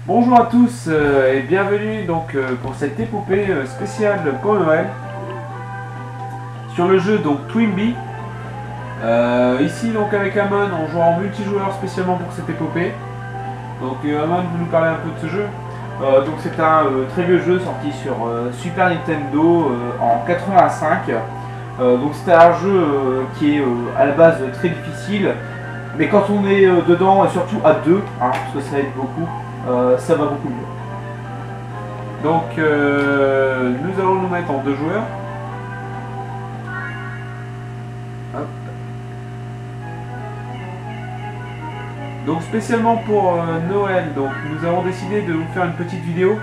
Bonjour à tous et bienvenue donc pour cette épopée spéciale pour Noël sur le jeu donc Twinbee. Ici donc avec Amon on joue en multijoueur spécialement pour cette épopée. Donc Amon, vous nous parlez un peu de ce jeu. Donc c'est un très vieux jeu sorti sur Super Nintendo en 85. Donc c'était un jeu qui est à la base très difficile, mais quand on est dedans et surtout à deux, hein, parce que ça aide beaucoup. Ça va beaucoup mieux. Donc nous allons nous mettre en 2 joueurs. Hop. Donc spécialement pour Noël, donc nous avons décidé de vous faire une petite vidéo.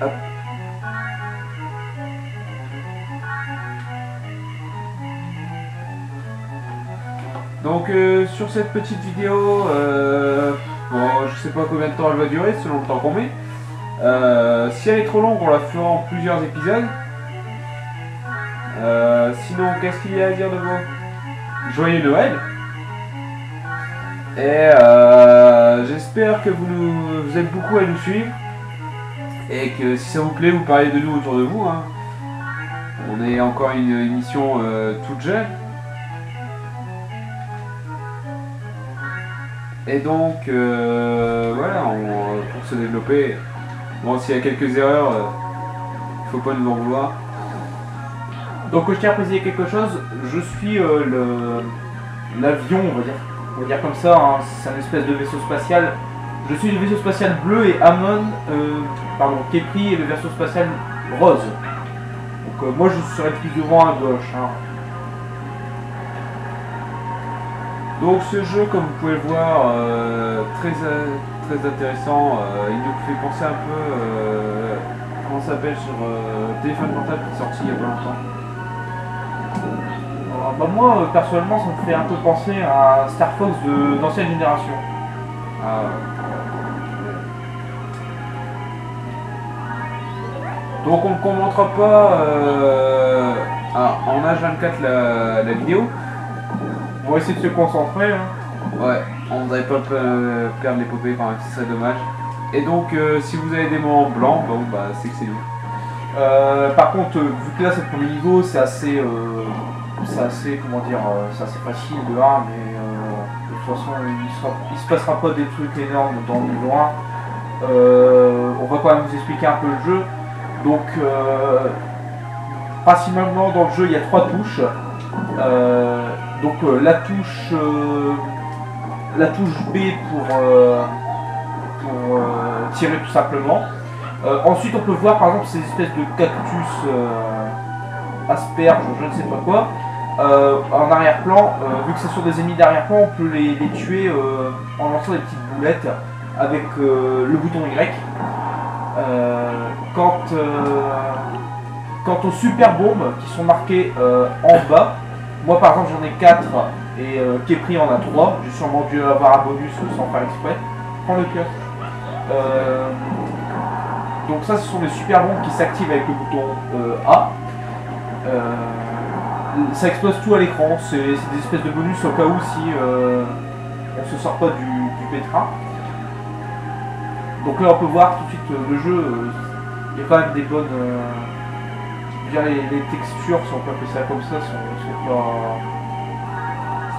Hop. Donc sur cette petite vidéo, bon, je sais pas combien de temps elle va durer selon le temps qu'on met. Si elle est trop longue, on la fera en plusieurs épisodes. Sinon, qu'est-ce qu'il y a à dire de beau? Joyeux Noël. Et j'espère que vous êtes beaucoup à nous suivre. Et que si ça vous plaît, vous parlez de nous autour de vous. Hein. On est encore une émission toute jeune. Et donc, voilà, pour se développer, bon, s'il y a quelques erreurs, il faut pas nous en vouloir. Donc, je tiens à préciser quelque chose, je suis l'avion, on va dire comme ça, hein, c'est un espèce de vaisseau spatial. Je suis le vaisseau spatial bleu et Amon, Kepri est le vaisseau spatial rose. Donc, moi je serai plus devant à gauche. Hein. Donc ce jeu, comme vous pouvez le voir, très intéressant, il nous fait penser un peu, comment ça s'appelle, sur téléphone portable qui est sorti il y a pas longtemps. Alors, bah, moi, personnellement, ça me fait un peu penser à Star Fox d'ancienne génération. Ah, donc on ne commentera pas en H24 la vidéo. On va essayer de se concentrer. Hein. Ouais, on ne devrait pas perdre l'épopée quand même, ce serait dommage. Et donc, si vous avez des moments blancs, bon, bah, c'est que c'est nous. Par contre, vu que là c'est le premier niveau, c'est assez, comment dire, c'est assez facile de 1, mais de toute façon, il se passera pas des trucs énormes dans le niveau 1. On va quand même vous expliquer un peu le jeu. Donc, principalement dans le jeu, il y a 3 touches. Donc la touche B pour tirer tout simplement. Ensuite on peut voir par exemple ces espèces de cactus asperges, je ne sais pas quoi, en arrière-plan. Vu que c'est sur des ennemis d'arrière-plan, on peut les tuer en lançant des petites boulettes avec le bouton Y. Quant aux super bombes qui sont marquées en bas, moi par exemple j'en ai 4 et Kepri en a 3. J'ai sûrement dû avoir un bonus sans faire exprès. Prends le cœur. Donc ça ce sont des super bombes qui s'activent avec le bouton A. Ça explose tout à l'écran. C'est des espèces de bonus au cas où si on se sort pas du pétrin. Donc là on peut voir tout de suite le jeu. Il y a quand même des bonnes... les textures, si on peut appeler ça comme ça,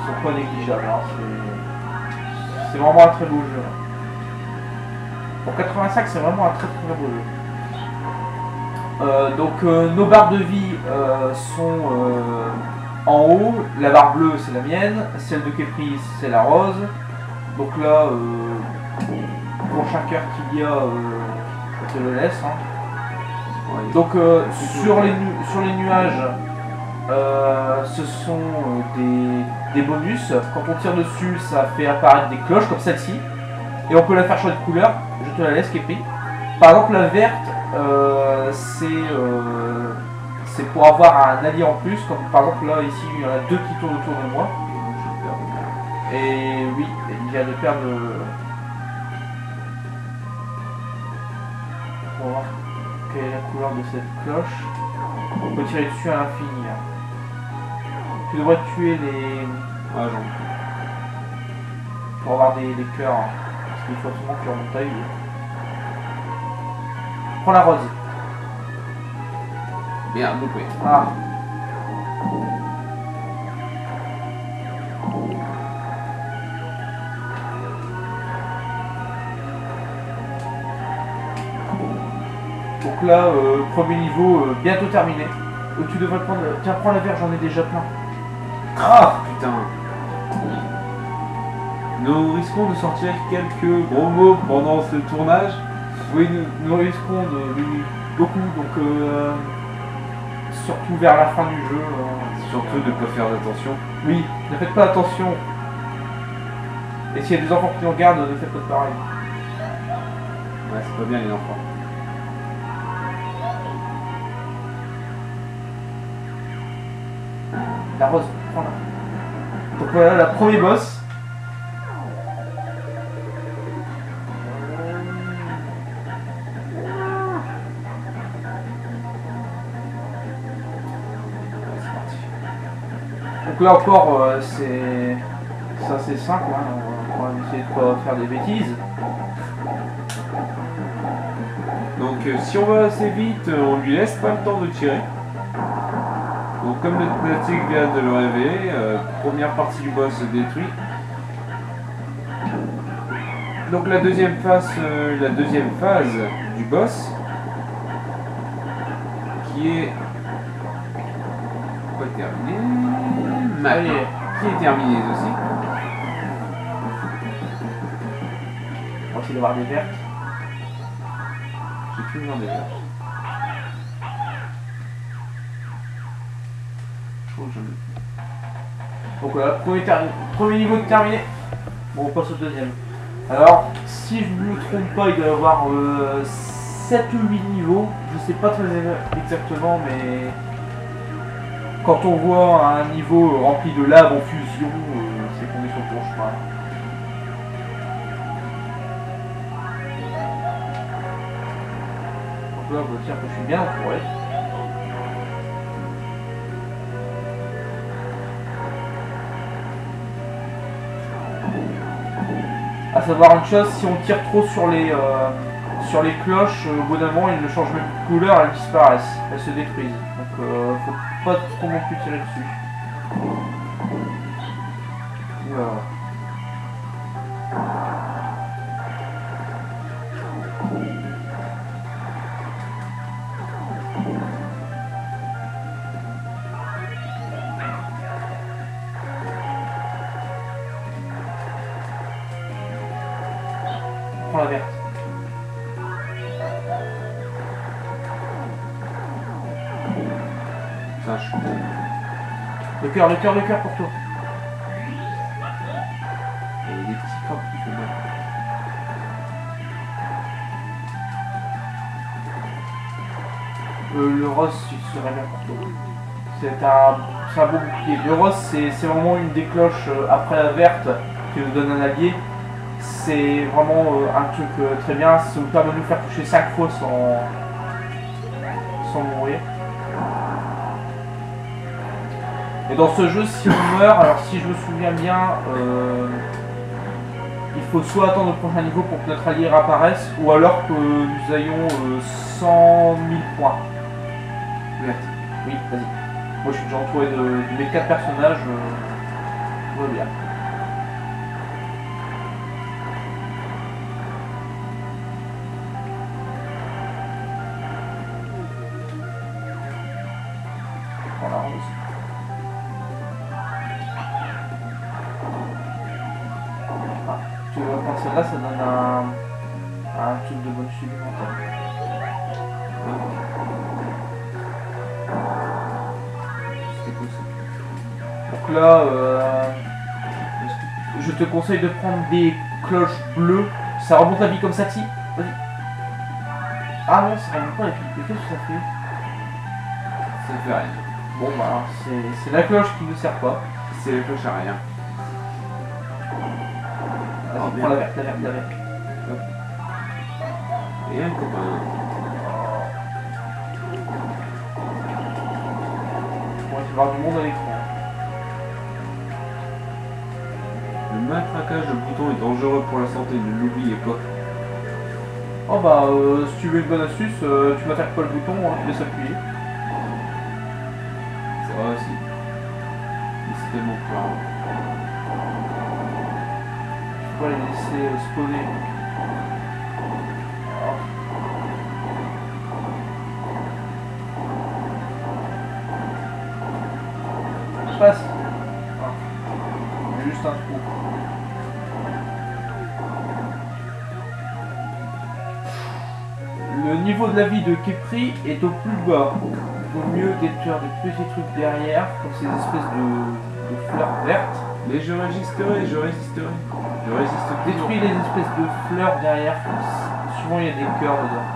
sont pas négligeables. Hein. C'est vraiment un très beau jeu. Pour 85, c'est vraiment un très beau jeu. Donc nos barres de vie sont en haut. La barre bleue, c'est la mienne. Celle de Kepri, c'est la rose. Donc là, pour chaque heure qu'il y a, je te le laisse. Hein. Donc sur les nuages, ce sont des bonus. Quand on tire dessus, ça fait apparaître des cloches comme celle-ci. Et on peut la faire changer de couleur. Je te la laisse, Kepri. Par exemple, la verte, c'est pour avoir un allié en plus. Comme par exemple là, ici, il y en a 2 qui tournent autour de moi. Et oui, il vient de perdre... On va voir quelle est la couleur de cette cloche. On peut tirer dessus à l'infini. Tu devrais tuer les... Ah, pour avoir des cœurs. Il faut absolument que tu remontes à U. Prends la rose. Merde, loupé. Ah. Donc là, premier niveau bientôt terminé. Tu devrais prendre. Tiens, prends la verre, j'en ai déjà plein. Ah putain. Nous risquons de sortir quelques gros mots pendant ce tournage. Oui, nous risquons de beaucoup, donc surtout vers la fin du jeu. Surtout de ne pas faire attention. Oui, ne faites pas attention. Et s'il y a des enfants qui nous regardent, ne faites pas pareil. Ouais, c'est pas bien les enfants. La rose, prends-la. Donc voilà, la première boss. Donc là encore, c'est assez simple, hein. On va essayer de pas faire des bêtises. Donc si on va assez vite, on lui laisse pas le temps de tirer. Donc comme le Fnatic vient de le révéler, première partie du boss détruit. Donc la deuxième phase du boss, qui est pas terminée, Allez. qui est terminée aussi. On va essayer d'avoir des vertes. J'ai plus besoin des verres. Je trouve que j'en ai. Donc voilà, premier niveau de terminé. Bon, on passe au deuxième. Alors, si je ne me trompe pas, il doit y avoir 7 ou 8 niveaux. Je sais pas très exactement, mais quand on voit un niveau rempli de lave en fusion, c'est qu'on est sur le bon chemin. Donc là, on va dire que je suis bien entouré. À savoir une chose, si on tire trop sur les cloches, au bout d'un moment, elles ne changent même plus de couleur, elles disparaissent, elles se détruisent. Donc faut pas trop non plus tirer dessus. Voilà. Prends la verte. Sache. Le cœur pour toi. Et des petits crabes qui font mal. Le rose, il serait bien pour toi. C'est un beau bouclier. Le rose, c'est vraiment une des cloches après la verte qui nous donne un allié. C'est vraiment un truc très bien. Ça nous permet de nous faire toucher 5 fois sans mourir. Et dans ce jeu, si on meurt, alors si je me souviens bien, il faut soit attendre le prochain niveau pour que notre allié réapparaisse, ou alors que nous ayons 100 000 points. Oui, vas-y. Moi je suis déjà entouré de mes 4 personnages. Tout va bien. Voilà, tu vois, quand celle-là, ça donne un truc de bonus supplémentaire. C'était cool ça. Donc là, je te conseille de prendre des cloches bleues. Ça remonte la vie comme ça, Vas-y. Ah non, ça remonte pas la vie. Mais qu'est-ce que ça fait? Ça fait rien. Bon bah, c'est la cloche qui ne sert pas. C'est les cloches à rien. Vas-y, prends la verte. Hop. Et un copain. Bon, il va y avoir du monde à l'écran. Le matraquage de boutons est dangereux pour la santé, ne l'oubliez pas. Oh bah, si tu veux une bonne astuce, tu m'attaques pas le bouton, hein, tu laisses appuyer. Ça va aussi. Mais c'est tellement plein. Je vais les laisser spawner. Alors. Je passe. Ah. J'ai juste un trou. Le niveau de la vie de Kepri est au plus bas. Il vaut mieux détruire des petits trucs derrière, comme ces espèces de fleurs vertes. Mais je résisterai, je résisterai. Je résiste toujours. Détruis les espèces de fleurs derrière. Souvent il y a des cœurs dedans.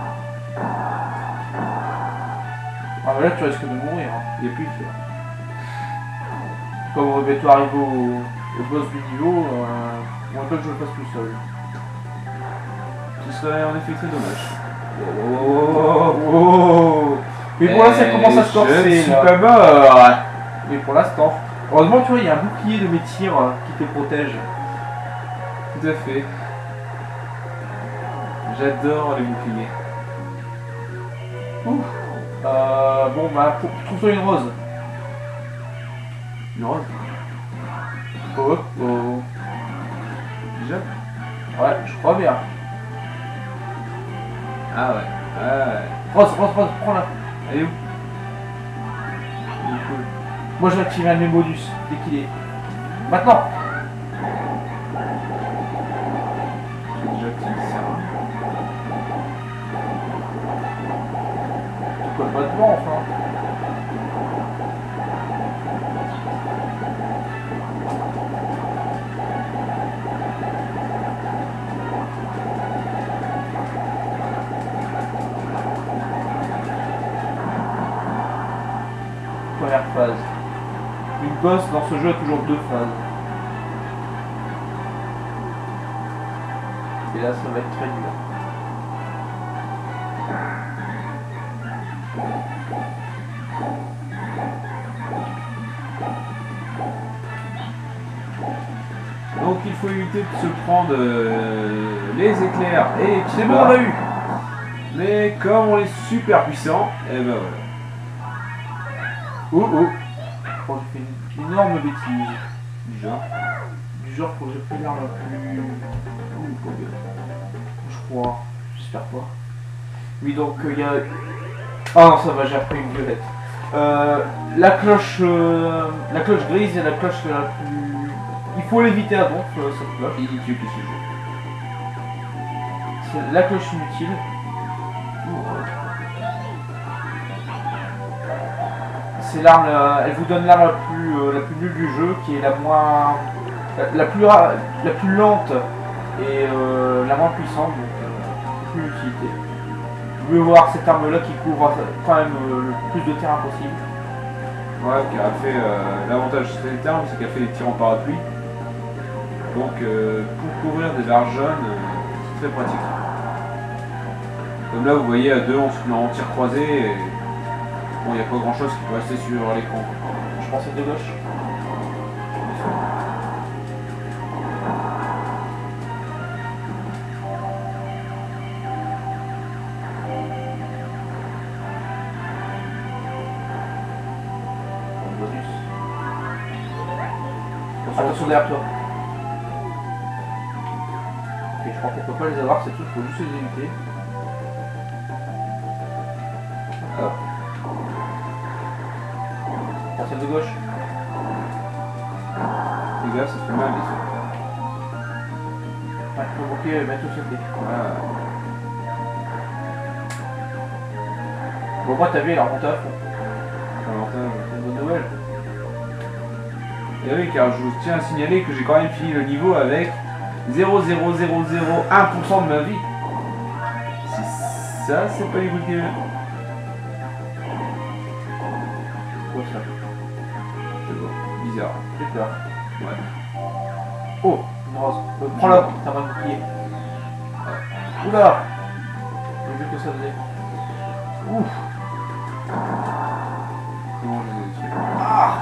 Ah mais là tu risques de mourir. Hein. Il n'y a plus de fleurs. Comme bientôt arriver au boss du niveau, on veut que je le fasse tout seul. Ce serait en effet très dommage. Oh. Mais pour là ça commence à se corser. Je ne suis là. pas mort. Mais pour l'instant. Heureusement tu vois il y a un bouclier de mes tirs qui te protège. Tout à fait. J'adore les boucliers. Ouf. Bon bah trouve-toi une rose. Une rose. Oh oh. Déjà. Ouais, je crois bien. Ah ouais. Rose, prends-la. Elle est où? Elle est cool. Moi je vais activer un de mes bonus dès qu'il est. Maintenant. J'ai déjà activé ça. Tu colles pas devant enfin. Première phase. Une boss dans ce jeu a toujours deux phases. Et là ça va être très dur. Donc il faut éviter de se prendre les éclairs et C'est bon, on l'a eu. Mais comme on est super puissant, et ben voilà. Oh oh. Oh, j'ai fait une énorme bêtise. Du genre. Du genre que j'ai pris l'arme la plus... Je crois. J'espère pas. Oui donc il y a... Ah non ça va, j'ai repris une violette. La cloche grise et la cloche la plus... Il faut l'éviter à donc cette cloche. Inutile que ce jeu. C'est la cloche inutile. C'est l'arme, elle vous donne l'arme la plus nulle du jeu, qui est la moins, la plus lente et la moins puissante, donc plus d'utilité. Vous pouvez voir cette arme là qui couvre quand même le plus de terrain possible. Ouais, qui a fait l'avantage de cette arme, c'est qu'elle fait des tirs en parapluie. Donc pour couvrir des barres jaunes, c'est très pratique. Comme là vous voyez à deux on se met en tir croisé et bon il n'y a pas grand chose qui peut rester sur l'écran. Je pense à de gauche. Attention derrière toi. Ok, je crois qu'on peut pas les avoir, c'est tout, il faut juste les éviter. Hop. Celle de gauche. Les gars, ça fait mal les yeux. Ouais, faut bloquer, mettre au sauté. Voilà. Bon, moi t'as vu, elle a remonté à fond. Avantage. C'est une bonne nouvelle. Et oui, car je vous tiens à signaler que j'ai quand même fini le niveau avec 0,0001% de ma vie. Si ça, c'est pas les bouts de gueule. Quoi ça? Je sais pas. Bizarre. J'ai peur. Ouais. Oh, une rose. Prends-la, t'as pas de bouclier. Oula! J'ai vu que ça faisait. Ouf! Comment je les ai tués? Ah!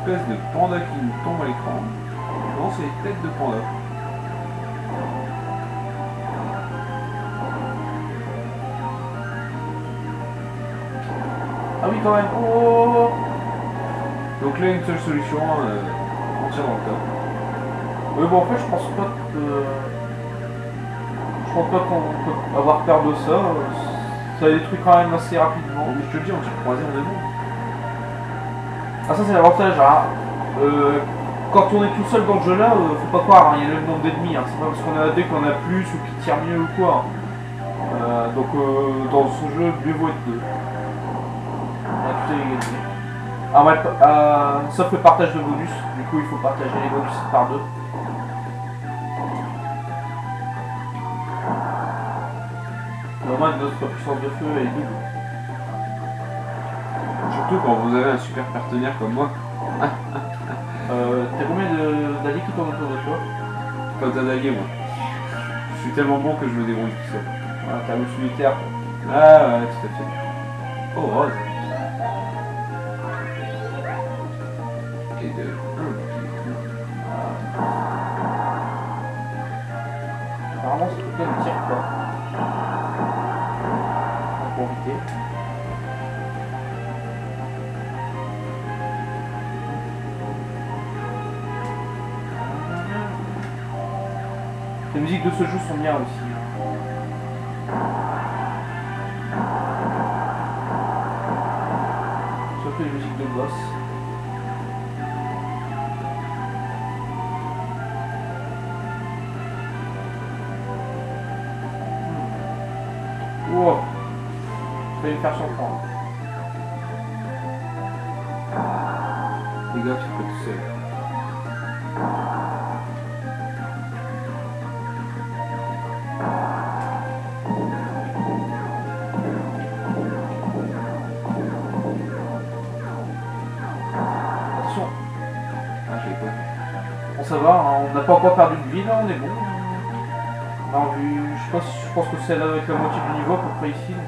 espèce de panda qui nous tombe à l'écran. Non, c'est les têtes de panda. Ah oui, quand même. Oh. Donc là, une seule solution, on tire dans le tas. Oui, bon, en fait, je pense pas que. Je pense pas qu'on peut avoir peur de ça. Ça détruit quand même assez rapidement. Bon, je te le dis, on tire croisé, on est bon. Ah, ça, c'est l'avantage, hein. Quand on est tout seul dans le jeu là, faut pas croire, hein, il y a le même nombre d'ennemis. Hein. C'est pas parce qu'on a des qu'on a plus ou qui tire mieux ou quoi. Donc, dans ce jeu, mieux vaut être deux. On a tout égalisé. Ah ouais, sauf le partage de bonus, du coup il faut partager les bonus par deux. Au moins notre puissance de feu est double. Surtout quand vous avez un super partenaire comme moi. T'as combien d'alliés qui tournent autour de toi? Quand t'as d'alliés, moi. Je suis tellement bon que je me débrouille tout seul. Voilà, t'as le solitaire. Ah ouais, tout à fait. Oh, rose. Et de... Apparemment ce truc-là ne tire pas. On va profiter. Les musiques de ce jeu sont bien aussi. Surtout les musiques de boss. Wow. Je vais me faire surprendre. Les gars, tu peux tout seul. Attention. Ah, je l'ai pas vu. Bon, ça va, hein, on n'a pas encore perdu de vie là, on est bon. On a vu, je pense que c'est là avec la moitié du niveau à peu près ici. Donc,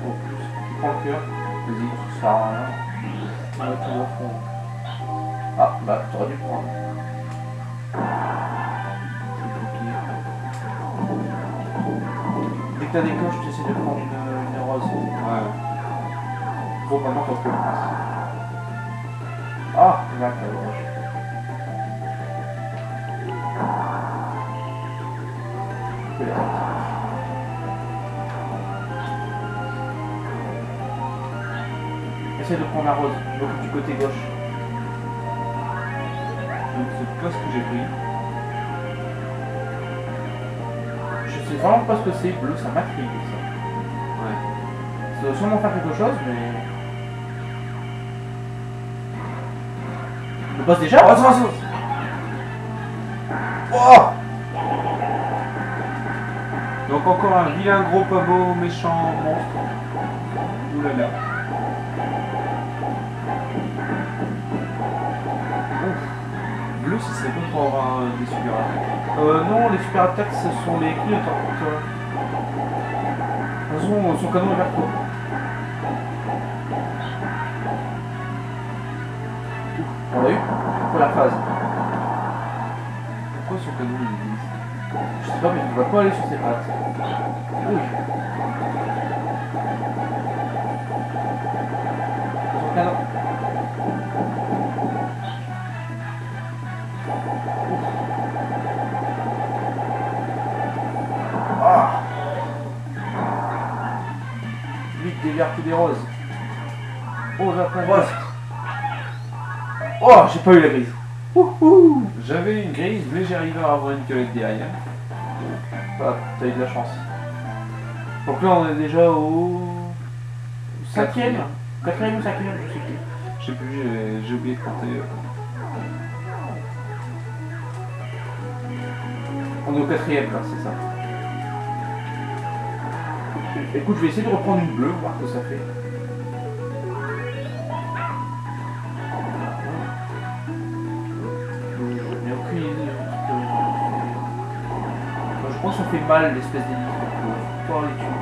en plus, tu prends le cœur. Vas-y, ça sert à rien. On va tout au fond. Ah, bah, t'aurais dû prendre. Dès que t'as des coches, tu essaies de prendre une rose. Ouais. Bon, maintenant t'as plus. Ah, là, t'as le roche. Essaye de prendre la rose, donc du côté gauche. Donc c'est pas ce que j'ai pris. Je sais vraiment pas ce que c'est, bleu, ça m'intrigue ça. Ouais. Ça doit sûrement faire quelque chose, mais... Le boss déjà? Oh! Donc encore un vilain gros pavot méchant monstre. Oulala. Bleu, si c'est pas pour avoir des super attaques. Non, les super attaques, ce sont les clignotants. De toute façon, son canon est vers toi. On l'a eu? Première phase. Pourquoi son canon il existe? Je sais pas, mais il va pas aller sur ses pattes. Oui. Son canon. Ah. Vite, déverse des roses. Oh, j'ai plein de roses. Oh, j'ai pas eu la grise. Wouhou. J'avais une grise, mais j'arrivais à avoir une violette derrière. Ah, t'as eu de la chance. Donc là, on est déjà au... Cinquième. Quatrième ou cinquième, je sais plus. Je sais plus, j'ai oublié de compter. On est au quatrième, là, c'est ça. Écoute, je vais essayer de reprendre une bleue, voir ce que ça fait. Je n'ai aucune idée. Je pense que ça fait mal, l'espèce d'ennemi. Faut pas les tuer.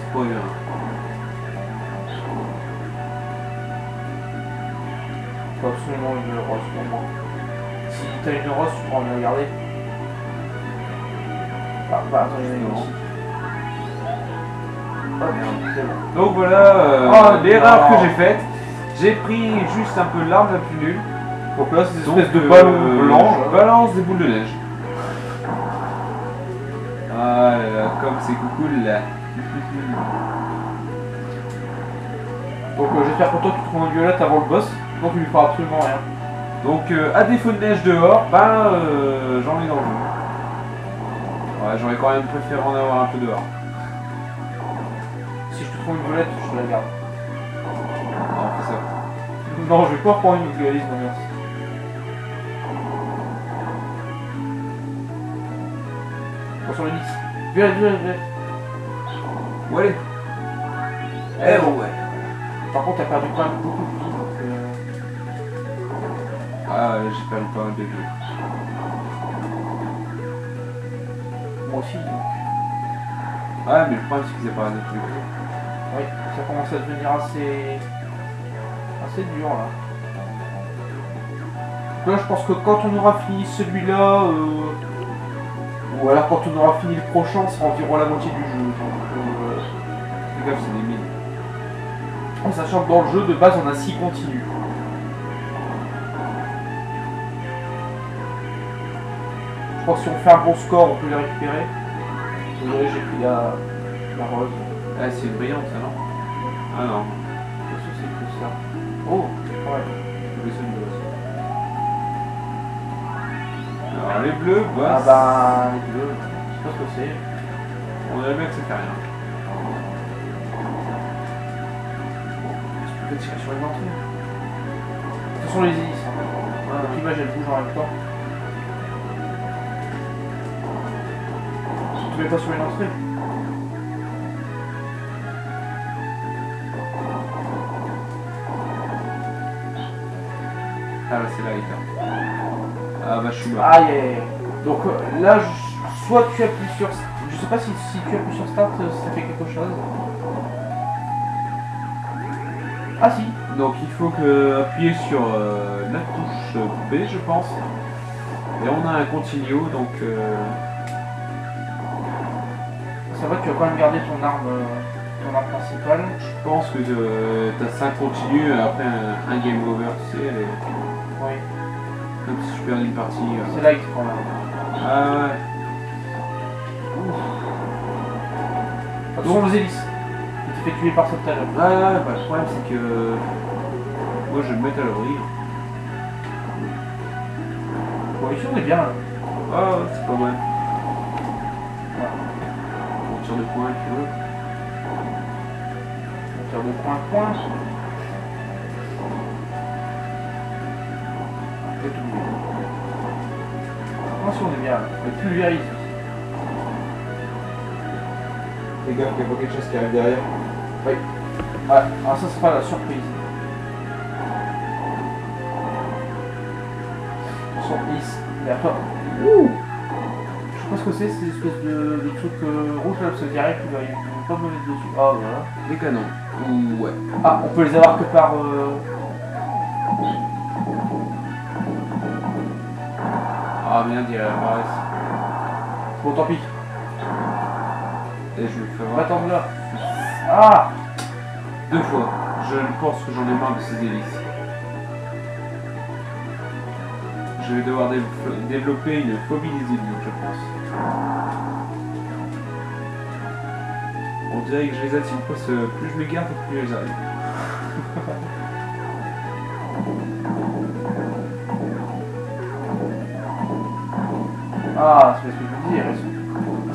Spoiler. Faut absolument une rose pour moi. Si t'as une rose, tu pourras me la garder. Ah, bah attends, il y en a une aussi. Ah merde, c'est bon. Donc voilà Oh, l'erreur non. que j'ai faite. J'ai pris juste un peu l'arme la plus nulle. Donc là, c'est Donc, une espèce de ballon blanc. je balance des boules de neige. Ah là là, comme c'est cool là. Donc j'espère pour toi que tu trouves un violette avant le boss. Donc il lui fera absolument rien. Donc à défaut de neige dehors, ben j'en ai dans le jeu. Ouais, j'aurais quand même préféré en avoir un peu dehors. Si je te trouve une violette, je te la garde. Non, c'est ça. Non, je vais pas prendre une violette, non merci. Attention le Nix. Violette, violette, violette. Ouais. Eh bon ouais. Par contre, t'as perdu quand même beaucoup de vie. Donc, Ah j'ai perdu pas mal de vie. moi aussi. Donc. Ouais mais le problème c'est qu'ils apparaissent de tous les côtés. Oui, ça commence à devenir assez dur là. Donc là, je pense que quand on aura fini celui-là, ou alors quand on aura fini le prochain, ça sera environ la moitié du jeu. Donc, Fais gaffe, c'est des mines. en sachant que dans le jeu de base, on a 6 continues. Je pense que si on fait un bon score, on peut les récupérer. Vous voyez, j'ai pris la rose. Ah c'est brillante ça non? Ah non. Qu'est-ce que c'est que ça? Oh, ouais. Je vais essayer de le aussi. Alors les bleus, boss. Ah bah, les bleus, je sais pas ce que c'est. On dirait bien que ça fait rien. Je peux tirer sur les entrées. Ce sont les hélices. Hein. Donc l'image elle bouge en même temps. Tu mets pas sur une entrée. Ah là c'est là il est. Ah bah je suis mort. Aïe aïe aïe. Donc là, soit tu appuies sur... Je sais pas si tu appuies sur Start, ça fait quelque chose. Ah si. Donc il faut que appuyer sur la touche B je pense. Et on a un continue donc Ça va, tu vas quand même garder ton arme principale. je pense que t'as 5 continues et après un game over, tu sais, Oui. comme si je perdais une partie. C'est là que tu prends l'arme. Ah ouais. Attention aux hélices. Tu t'es fait tuer par ça tout à l'heure. Ah ouais, bah, le problème c'est que moi je vais me mettre à l'abri. Bon, ici on est bien là. Ah ouais, c'est pas mal. Voilà. On tire de points tu veux. On tire de point. C'est tout bien. Attention, on est bien là. On est plus ici. Fais gaffe qu'il n'y a pas quelque chose qui arrive derrière. Oui. Ouais, alors ça sera la surprise. Surprise. Mais attends. Ouh, je sais pas ce que c'est espèces de trucs rouges là, parce que direct, il va pas me mettre dessus. Ah voilà. Des canons. Ouais. Ah, on peut les avoir que par... Ah merde, il apparaissent. Bon, tant pis. Et je me fais On va voir. attendre là. Ah, 2 fois. Je pense que j'en ai marre de ces hélices. Je vais devoir développer une phobie des hélices, je pense. On dirait que je les attire parce que plus je les garde, plus elles arrivent. ah, c'est ce que je me dis, il reste...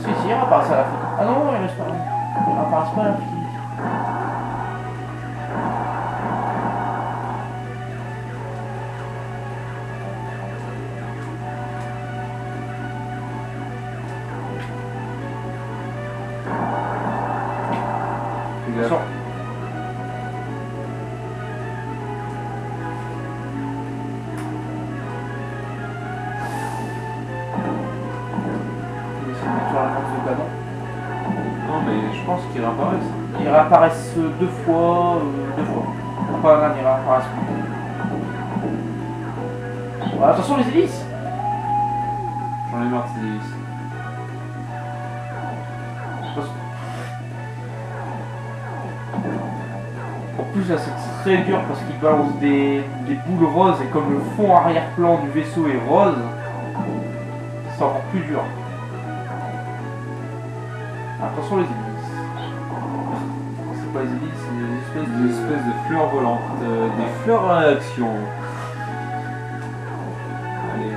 Si, il réapparaissent à la fin. Ah non, il reste pas. Ils réapparaissent pas à la fin. Fais gaffe. Attention. Il essaie de mettre sur la lance de canon. Non mais je pense qu'ils réapparaissent. Ils réapparaissent deux fois. Pas là, ils réapparaissent plus. Attention les hélices. J'en ai marre de ces hélices. En plus là c'est très dur parce qu'il balance des boules roses et comme le fond arrière-plan du vaisseau est rose, c'est encore plus dur. Attention les hélices. C'est pas les hélices, c'est des Des espèces de fleurs volantes, des fleurs à action. Allez,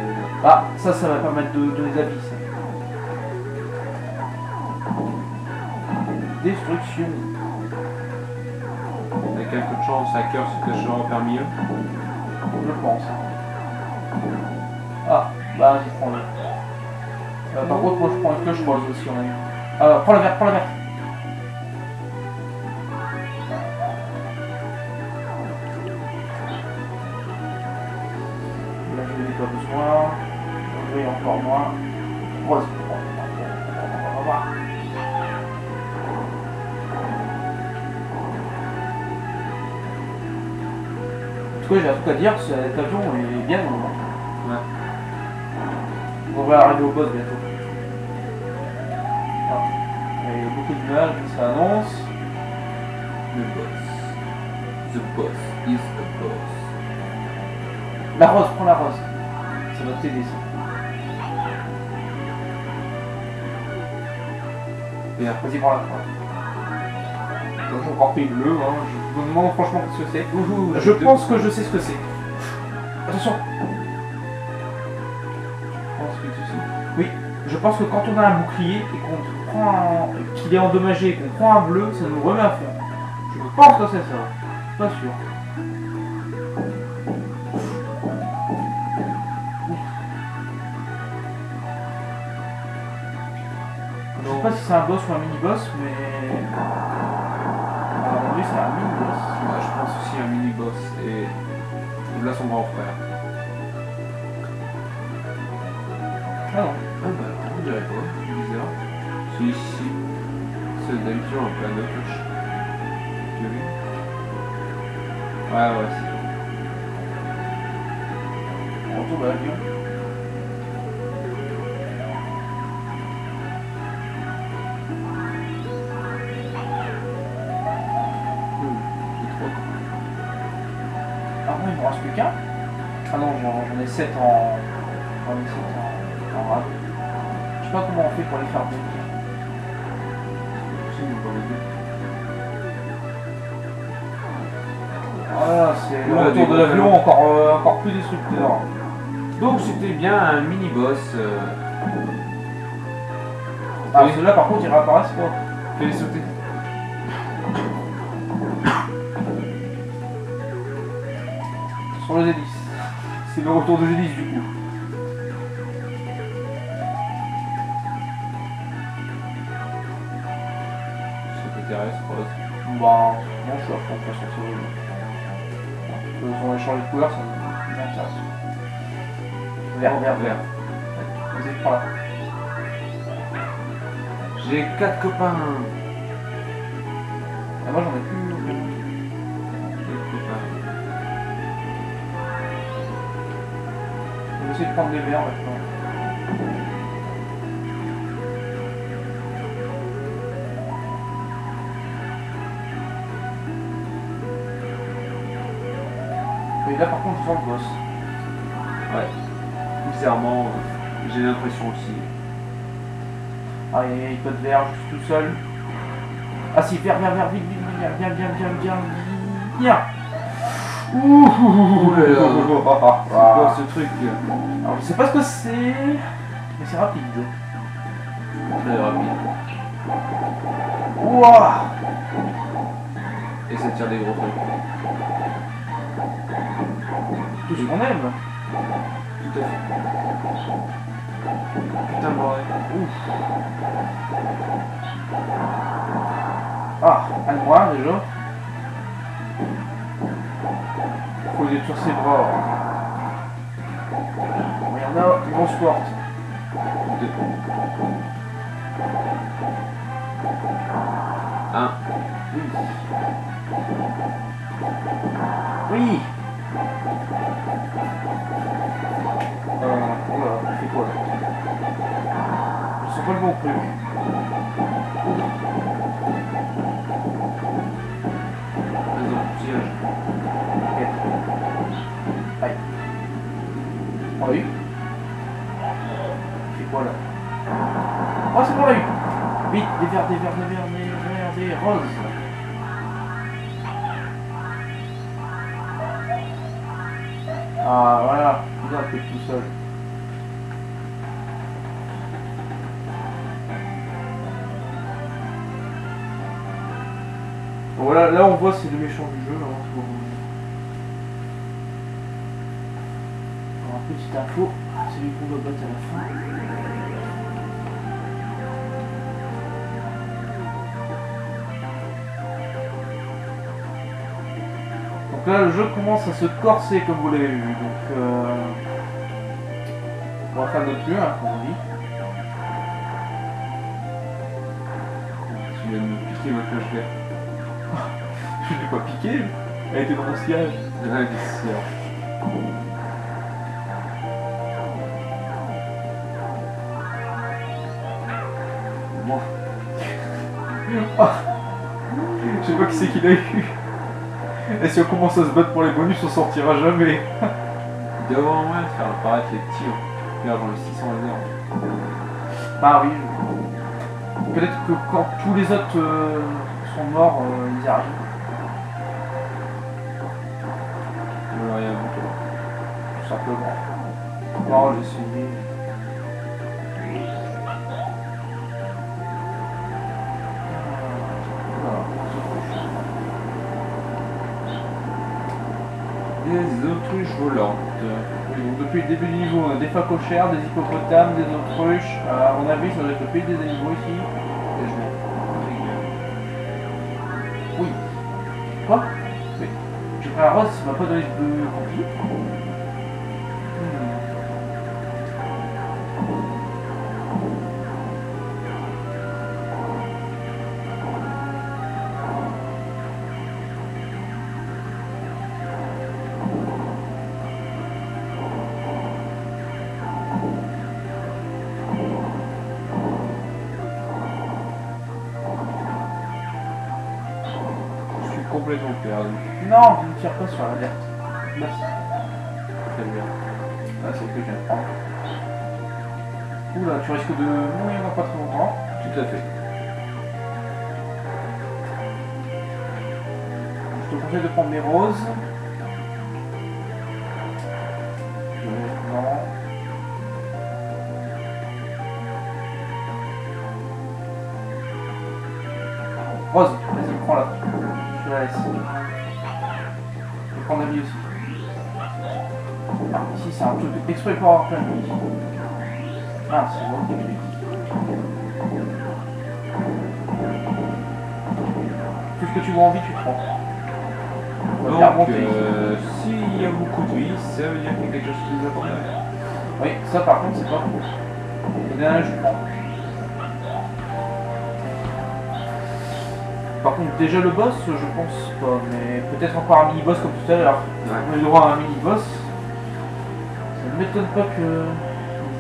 Ah, ça va permettre de les avis, ça. Destruction. avec un peu de chance, hacker se cachera parmi eux. Je pense. Ah, bah vas-y, prends-le. Par contre, moi je prends une cloche rose aussi, on a eu. Prends la verte, prends la verte. Là, je n'ai pas besoin. Je vais encore moins. Rose. On va voir. En tout cas, j'ai un truc à dire, cet avion est bien long. Ouais. On va arriver au boss bientôt. Ah. Il y a beaucoup de nuages, mais ça annonce. Le boss. The boss is the boss. La rose, prends la rose. Ça va t'aider ça. Et après, Vas-y, prends la rose. Moi j'ai encore pris le bleu, hein. Je me demande franchement ce que c'est. Je pense que je sais ce que c'est. Attention. je pense que tu sais. Oui, je pense que quand on a un bouclier et qu'on prend qu'il est endommagé et qu'on prend un bleu, ça nous remet à fond. Je pense que c'est ça. Pas sûr. Je sais pas si c'est un boss ou un mini-boss, mais... À mon avis, c'est un mini-boss. Ouais, je pense aussi un mini-boss et là son grand frère. Ah non. Ah bah on dirait pas, c'est bizarre. C'est ici. C'est d'habitude un peu à deux touches. Tu as vu? Ouais, ouais, c'est. On retourne à l'avion. C'est trop. Ah bon, il me reste plus qu'un. Ah non, j'en ai 7 en... J'en ai 7 en rade. Je sais pas comment on fait pour les faire bouger. Si, on va les deux. Voilà, c'est le Ouais, retour des de gros l'avion canons. encore plus destructeur. Donc c'était bien un mini-boss. Ah, celui-là par contre il réapparaît pas. Fais-les sauter. Sur les hélices. C'est le retour des hélices du coup. Sauter terrestre, rose. Bah, non, je suis à fond, de toute façon, c'est vrai. On a changé de couleur, ça m'intéresse. Vert, vert, vert. Vas-y, prends là. J'ai 4 copains. Ah, moi j'en ai plus. 4 copains. Je vais essayer de prendre des verts maintenant. Et là par contre je sens le boss. Ouais. Bizarrement, j'ai l'impression aussi. Ah, il n'y a pas de vert, je suis tout seul. Ah si, vert, vert, vert, vite, vite, viens, viens, viens, viens, viens. Ouh, C'est quoi ce truc? alors je sais pas ce que c'est, mais c'est rapide. Très rapide. Ouah. Et ça tire des gros trucs. Tout ce qu'on aime. Tout à fait. Putain, bordel. Ouf. Ah, un noir déjà. Faut détruire ses bras. Il y en a une grosse porte. Deux. Un. Oui. Oui. Oh là, il fait quoi là? Je sens pas le bon truc. Les embouteillages. Ok. Aïe. On l'a eu. Il fait quoi là? Oh, c'est bon, on l'a eu. Vite, des verres, des verres, des verres, des verres, des roses. Ah, voilà. Putain, t'es tout seul. Bon, voilà, là on voit c'est le méchant du jeu. Hein, alors, petite info, c'est lui qu'on doit battre à la fin. Donc là le jeu commence à se corser comme vous l'avez vu. Donc on va faire notre mieux, hein, comme on dit. Tu viens de me piquer ma cloche verte. Je l'ai pas piqué, elle était dans mon sillage. Ah, qu'est-ce qu'il y a? Moi. Je sais pas qui c'est qui l'a eu. Et si on commence à se battre pour les bonus, on sortira jamais. Il doit y avoir un moyen de faire apparaître les tirs. Faire dans les 600 lasers. Bah oui. Peut-être que quand tous les autres sont morts, ils y arrivent. Voilà, rien à voir. Tout simplement. Non, j'ai essayé. Des autruches volantes. Oui, donc depuis le début du niveau, on a des phacochères, des hippopotames, des autruches. À mon avis, ça doit être le pays des animaux ici. Et je vais. Oui. Quoi? Oui. J'ai pris la rose, ça m'a pas donné de copie. Je suis complètement perdu. Non, je ne tire pas sur l'alerte. Merci. Très bien. Ah, c'est ce que je viens de prendre. Oula, tu risques de mourir dans pas très longtemps. Tout à fait. Je te conseille de prendre mes roses. Non. Rose, vas-y, prends-la. Je te la laisse. Je vais prendre la vie aussi. Ah, ici c'est un truc exprès pour avoir plein de vie. Ah, c'est bon, ok. Tout ce que tu vois en vie, tu prends. On va bien Donc, monter ici. s'il y a beaucoup de vie, ça veut dire qu'il y a quelque chose qui nous attend. Oui, ça par contre, c'est pas faux. Le dernier, je prends. Par contre, déjà le boss, je pense pas, mais peut-être encore un mini-boss comme tout à l'heure. Ouais. On a eu droit à un mini-boss. Ça ne m'étonne pas que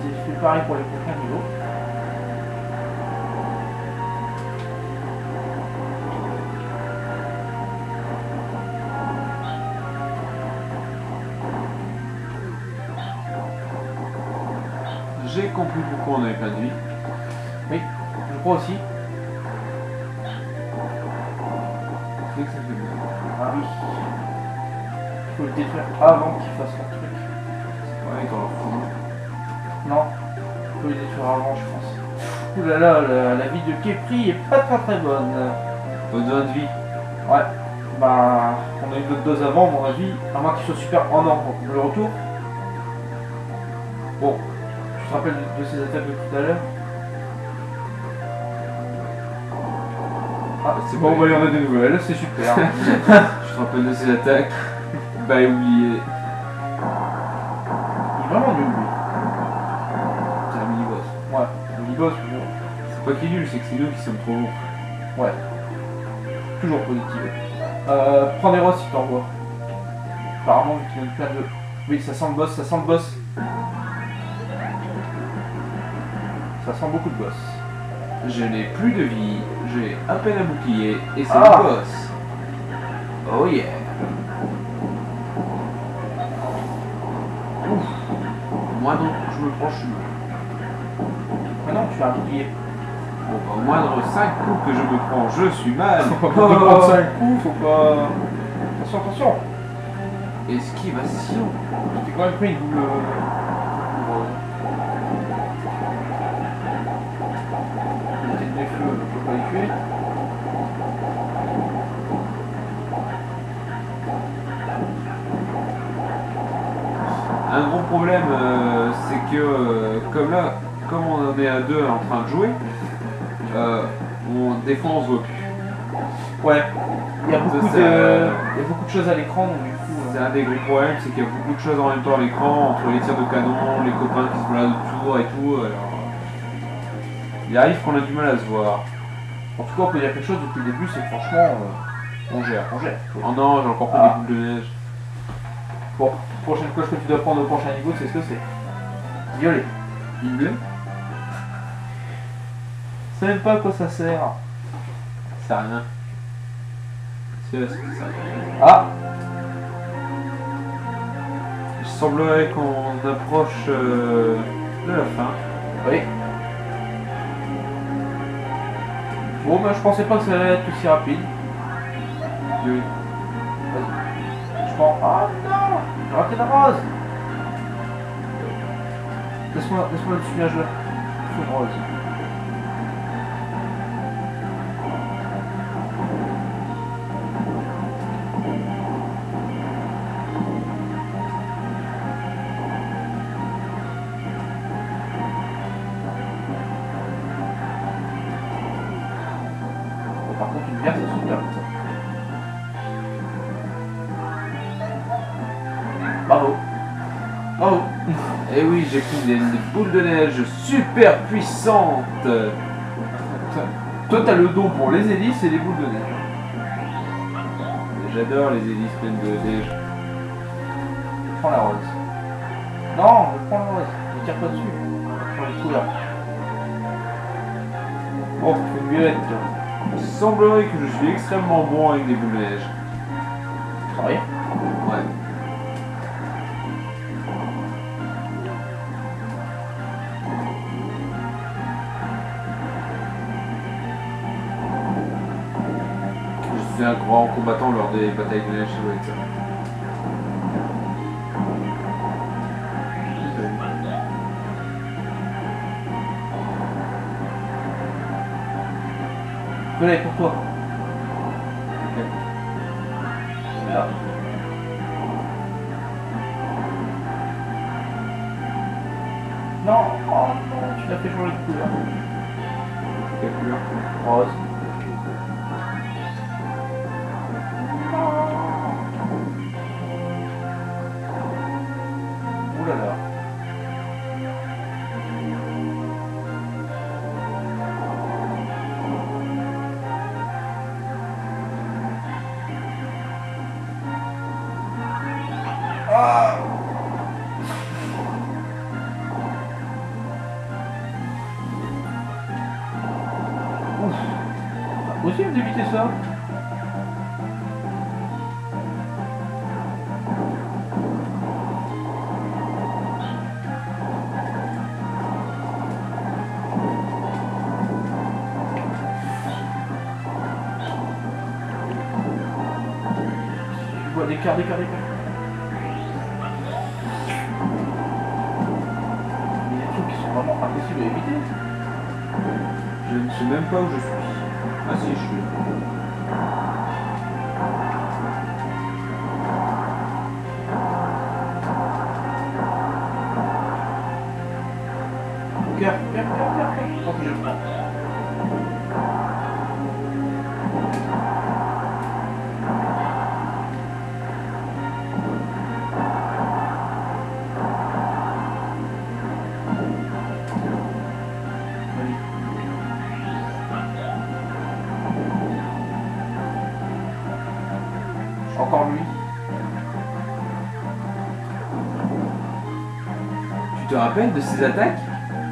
ils aient fait pareil pour les prochains niveaux. J'ai compris pourquoi on avait pas de vie. Oui, je crois aussi. C'est que ça fait bien. Ah oui. Il faut le détruire avant qu'il fasse son truc. Ouais, quand on fout. Non, il faut le détruire avant, je pense. Ouh là là, la vie de Kepri est pas très bonne. Besoin de vie. Ouais, bah, on a eu notre dose avant, à mon avis, à moins qu'il soit super. Oh non, bon, le retour. Bon, tu te rappelles de ces attaques de tout à l'heure? Ah, c'est bon, bah, il y en a des nouvelles, c'est super. Je te rappelle de ses attaques. Bah, oublié. Il est vraiment nul, lui. C'est un mini-boss. Ouais, le mini-boss, mais bon. C'est pas qu'il est nul, c'est que c'est nous qui sommes trop lourds. Ouais. Toujours positif. Prends des roses si t'en vois. Apparemment, vu qu'il y a plein de... Oui, ça sent le boss, ça sent le boss. Ça sent beaucoup de boss. Je n'ai plus de vie, j'ai à peine un bouclier et c'est Ah. le boss. Oh yeah. Ouf. Moi non, je me prends, je suis mort. Maintenant, tu as un bouclier. Bon, bah, au moindre 5 coups que je me prends, je suis mal. Faut pas prendre 5 coups, faut pas... Attention, attention. Esquivation. J'ai quand même pris une boule... Une tête des feux, je peux pas les tuer. Un gros problème, c'est que comme on en est à deux en train de jouer, des fois on se voit plus. Ouais. Il y a beaucoup, Ça, il y a beaucoup de choses à l'écran, donc du coup... C'est un des gros problèmes, c'est qu'il y a beaucoup de choses en même temps à l'écran, entre les tirs de canon, les copains qui se baladent autour et tout. Alors, il arrive qu'on a du mal à se voir. En tout cas, on peut dire quelque chose depuis le début, c'est que franchement, on gère. Oh non, j'ai encore pris Ah. des boules de neige. Bon, prochaine coche que tu dois prendre au prochain niveau, c'est ce que c'est. Violet. Bleu. Je sais même pas à quoi ça sert. Ça sert à rien. C'est là, ça sert à rien. Ah. Il semblerait qu'on approche de la fin. Oui. Bon, bah je pensais pas que ça allait être aussi rapide. Oui. Vas-y. Je prends... Ah non, j'ai raté la rose. Laisse-moi le tunnage là. Il faut une rose. Bon, par contre, une bière, c'est super. Bravo. Bravo. Et oui, j'ai pris des boules de neige super puissantes. Toi, t'as le don pour les hélices et les boules de neige. J'adore les hélices pleines de neige. Je prends la rose. Non, je prends la rose. Ne tire pas dessus. J'en ai trop là. Bon, c'est une violette. Il semblerait que je suis extrêmement bon avec des boules de neige. Sérieux? Ouais. Je suis un grand combattant lors des batailles de neige, ça doit être ça. Violet, pour toi. Là. Non, oh non, tu l'as fait changer de couleur. Quelle couleur? Rose. Ouh là là. Ah. Ouf. Possible d'éviter ça? Je vois des cartes. Il y a des trucs qui sont vraiment impossibles à éviter. Je ne sais même pas où je suis. Ah si, je suis là. Cœur. Oh, je le prends. Encore lui. te rappelles de ces attaques?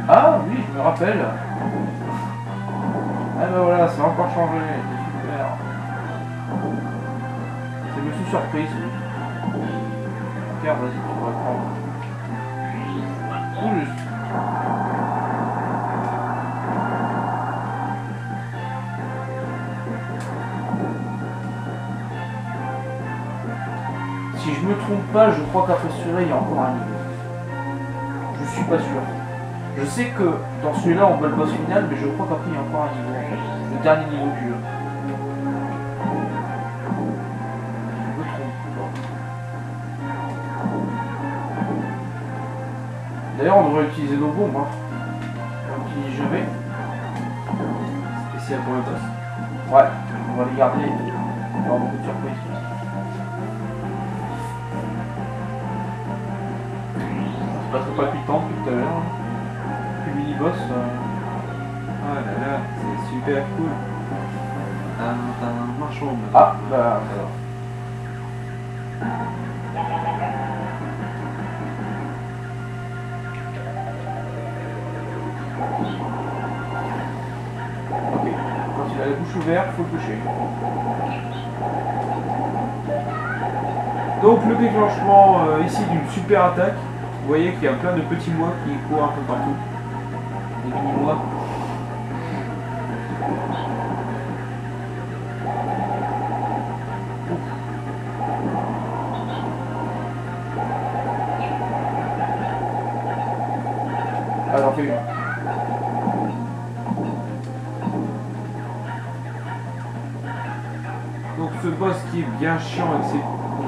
Ah oui, je me rappelle. Ah bah voilà, ça a encore changé. C'est super. C'est monsieur surprise. Regarde, vas-y, tu vas prendre. Tout juste. Si je me trompe pas, je crois qu'après celui-là, il y a encore un niveau. Je suis pas sûr. Je sais que dans celui-là, on voit le boss final, mais je crois qu'après, il y a encore un niveau en fait. Le dernier niveau du jeu. Je me trompe pas. D'ailleurs, on devrait utiliser nos bombes. Hein. On utilise jamais. Spécial pour le boss. Ouais, on va les garder. Il va y avoir beaucoup de surprises. Parce que pas depuis le temps, depuis tout à l'heure. Puis mini-boss. Oh là là, c'est super cool. T'as un marchand. Ah, bah alors. Ok, quand il a la bouche ouverte, faut le toucher. Donc le déclenchement ici d'une super attaque. Vous voyez qu'il y a plein de petits mois qui courent un peu partout. Des mini-mois. Alors, fais une. Donc ce boss qui est bien chiant avec ses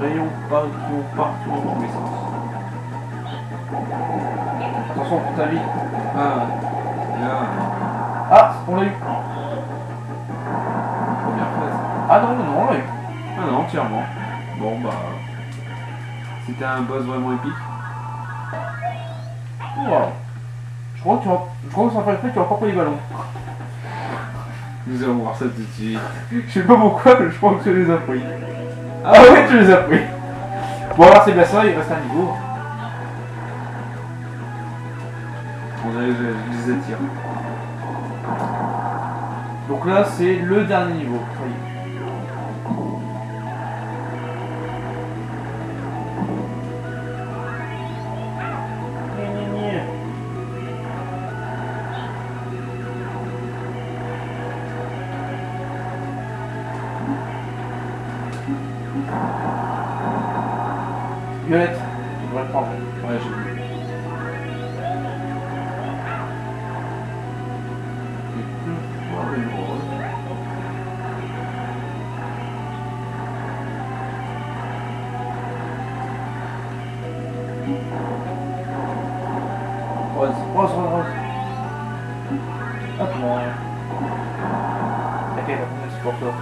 rayons qui vont partout dans tous les sens. Attention pour ta vie. Ah, là, Ah, on l'a eu. première phase. Ah non, non, non, on l'a eu. Ah non, entièrement. Bon bah, c'était un boss vraiment épique. Voilà. Je crois que ça fait tu vas pas pris les ballons. Nous allons voir ça tout de suite. Je sais pas pourquoi, mais je crois que tu les as pris. Ah ouais, tu les as pris. Bon alors c'est bien ça, il reste un niveau. On dirait que je les attire. Donc là c'est le dernier niveau. Ça y est. Violette, tu devrais le prendre. Ouais, j'ai vu. Rose, rose, rose, rose. Hop là. Ok, c'est pour toi.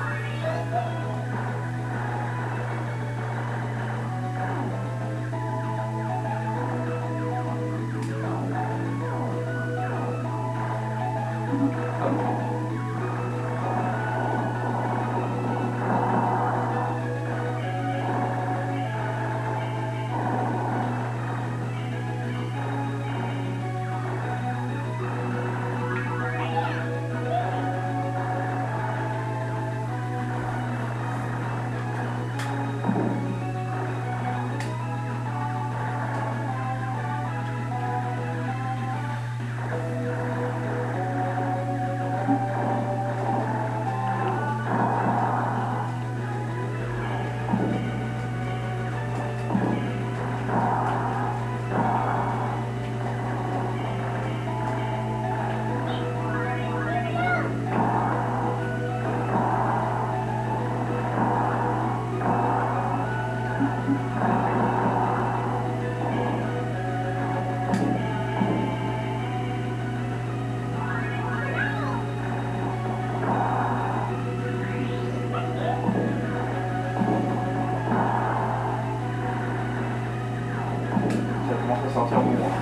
Sortir au moment.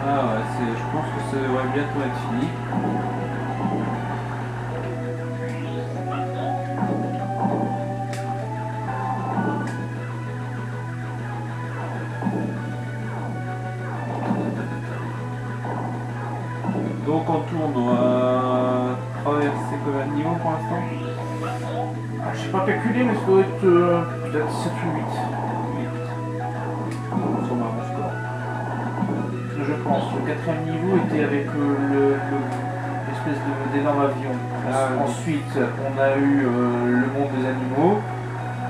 Ah ouais, je pense que ça devrait bientôt être fini. combien de niveaux pour l'instant? Je sais pas calculer, mais ça doit être peut-être 7 ou 8. Sur ma bon score. Je pense. Le 4ème niveau était avec l'espèce d'énorme avion. Ah, oui. Ensuite, on a eu le monde des animaux.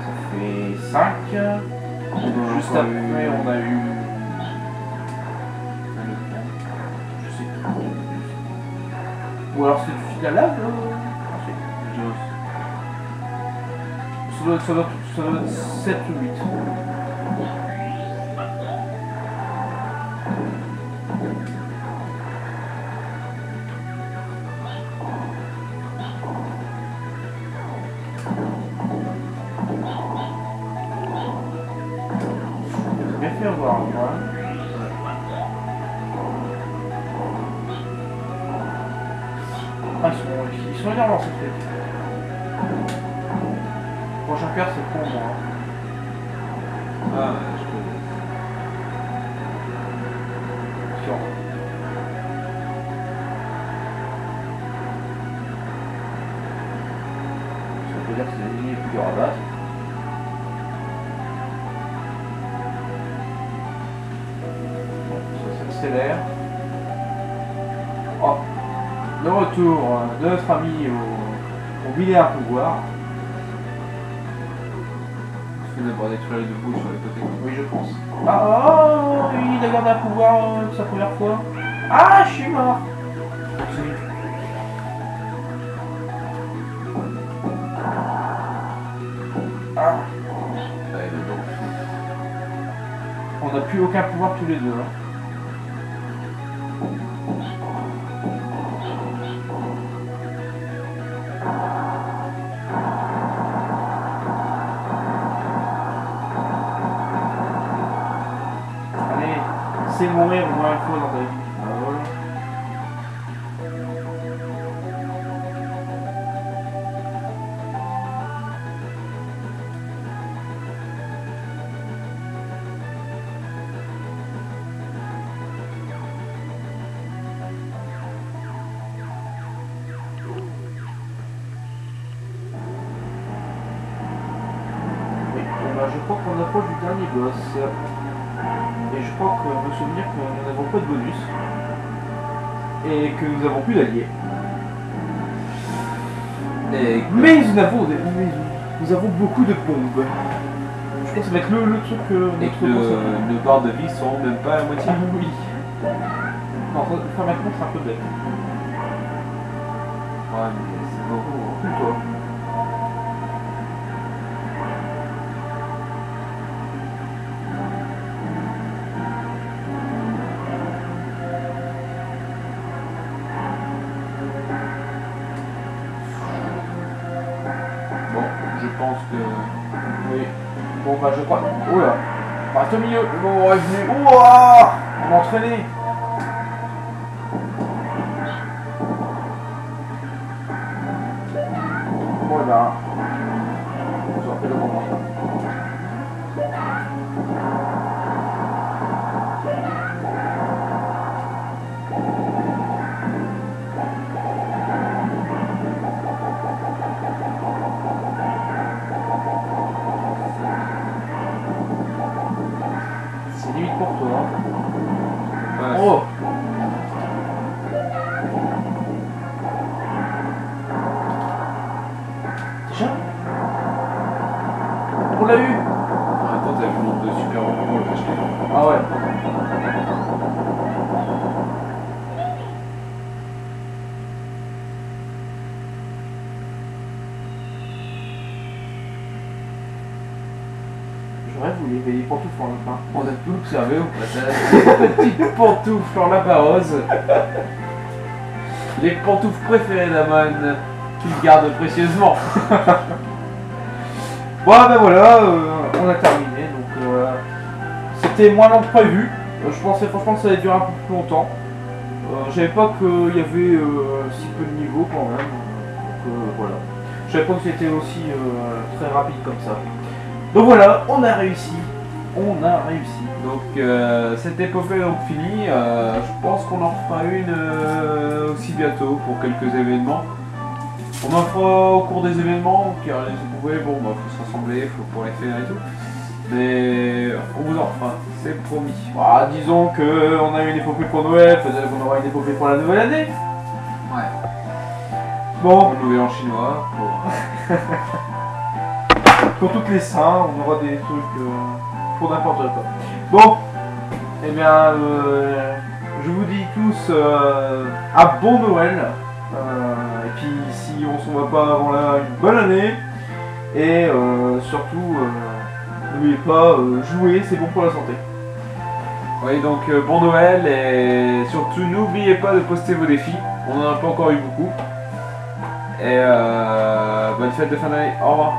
Ça fait 5. Juste après, on a eu. Je sais plus. Ou alors c'est tout de la lave ça doit être 7 ou 8. J'ai bien fait avoir, hein. Ah, ils sont énervants cette fête. Prochain père, c'est pour moi. Ah, je connais. Tiens. Ça veut dire que c'est l'ennemi les plus dur à battre. Bon, ça s'accélère. Oh. Le retour de notre ami au milliard pouvoir. D'abord détruire les deux bouts sur les côtés. Oui, je pense. Ah, oh, il a gardé un pouvoir sa première fois. Ah, je suis mort. Continue. Ah. Ouais, le bon. On n'a plus aucun pouvoir tous les deux. Hein. C'est mourir au moins une fois dans ta vie. Ah, voilà. Oui, bon, bah, je crois qu'on approche du dernier boss. Et je crois que me souvenir que nous n'avons pas de bonus. Et que nous n'avons plus d'alliés. Mais nous avons beaucoup de bombes. Je pense que ça va être le truc que Et que nos barres de vie sont même pas à la moitié. Ah oui. Non, ça maintenant c'est un peu bête. Ouais, mais c'est beaucoup. Toi. Bon, je pense que... Oui. Bon bah je crois. Oh là. Reste au milieu. Bon, revenu. Ouah. On va entraîner. Bon et ben. On se rappelle le moment. C'est limite pour toi. Hein. Ouais, Oh. Déjà. On l'a eu. Attends, t'as vu le nombre de super-héros que j'ai. Ah ouais. J'aurais voulu les pantoufles en lapin. On a pu observer au passage des petites pantoufles en laparose. Les pantoufles préférées d'Amon, qu'il garde précieusement. Bon ben voilà, on a terminé. Donc c'était moins long que prévu. Je pensais franchement que ça allait durer un peu plus longtemps. Je savais pas qu'il y avait si peu de niveaux quand même. Donc voilà. Je savais pas que c'était aussi très rapide comme ça. Donc voilà, on a réussi. On a réussi. Donc cette épopée est donc finie. Je pense qu'on en refera une aussi bientôt pour quelques événements. On en fera au cours des événements, car les épopées, bon, bah, faut se rassembler, faut pour les faire et tout. Mais on vous en fera, c'est promis. Bah, disons qu'on a une épopée pour Noël, peut-être qu'on aura une épopée pour la nouvelle année. Ouais. Bon, Pour le nouvel an chinois, pour toutes les saints, on aura des trucs pour n'importe quoi. Bon, eh bien, je vous dis tous à bon Noël. Et puis, si on s'en va pas avant là, une bonne année. Et surtout, n'oubliez pas, jouer, c'est bon pour la santé. Oui, donc bon Noël et surtout n'oubliez pas de poster vos défis. On en a pas encore eu beaucoup. Et bonne fête de fin d'année. Au revoir.